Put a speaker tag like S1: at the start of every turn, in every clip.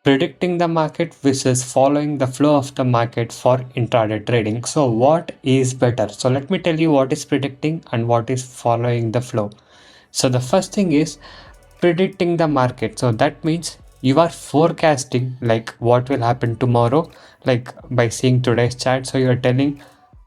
S1: predicting the market versus following the flow of the market for intraday trading. So what is better? So let me tell you what is predicting and what is following the flow. So the first thing is predicting the market. So that means you are forecasting like what will happen tomorrow, like by seeing today's chart. So you are telling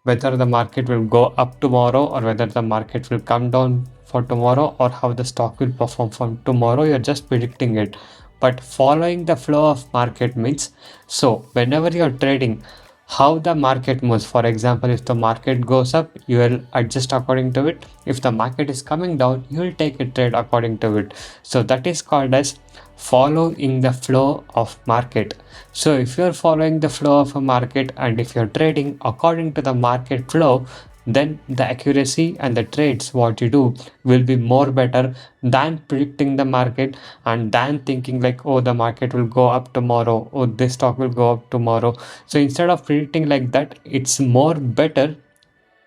S1: whether the market will go up tomorrow or whether the market will come down for tomorrow or how the stock will perform from tomorrow. You're just predicting it. But following the flow of market means, so whenever you're trading, how the market moves. For example, if the market goes up, you will adjust according to it. If the market is coming down, you will take a trade according to it. So that is called as following the flow of market. So if you're following the flow of a market and if you're trading according to the market flow, then the accuracy and the trades what you do will be more better than predicting the market and than thinking like, oh, the market will go up tomorrow, or this stock will go up tomorrow. So instead of predicting like that, it's more better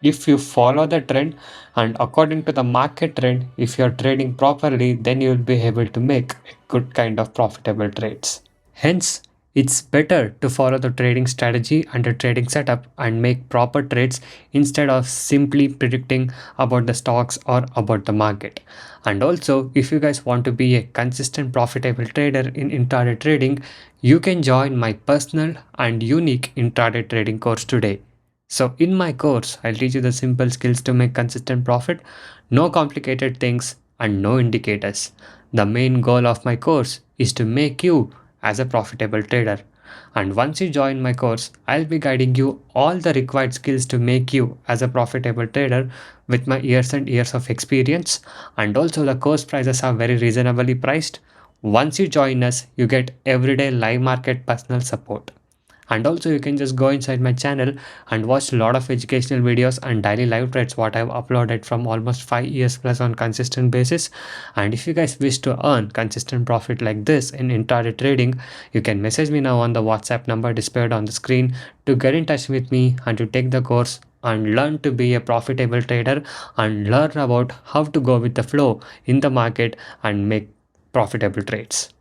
S1: if you follow the trend, and according to the market trend, if you're trading properly, then you will be able to make good kind of profitable trades. Hence, it's better to follow the trading strategy and the trading setup and make proper trades instead of simply predicting about the stocks or about the market. And also, if you guys want to be a consistent profitable trader in intraday trading, you can join my personal and unique intraday trading course today. So in my course, I'll teach you the simple skills to make consistent profit, no complicated things and no indicators. The main goal of my course is to make you as a profitable trader. And once you join my course, I'll be guiding you all the required skills to make you as a profitable trader with my years and years of experience. And also the course prices are very reasonably priced. Once you join us, you get everyday live market personal support. And also you can just go inside my channel and watch a lot of educational videos and daily live trades what I've uploaded from almost 5 years plus on consistent basis. And if you guys wish to earn consistent profit like this in intraday trading, you can message me now on the WhatsApp number displayed on the screen to get in touch with me and to take the course and learn to be a profitable trader and learn about how to go with the flow in the market and make profitable trades.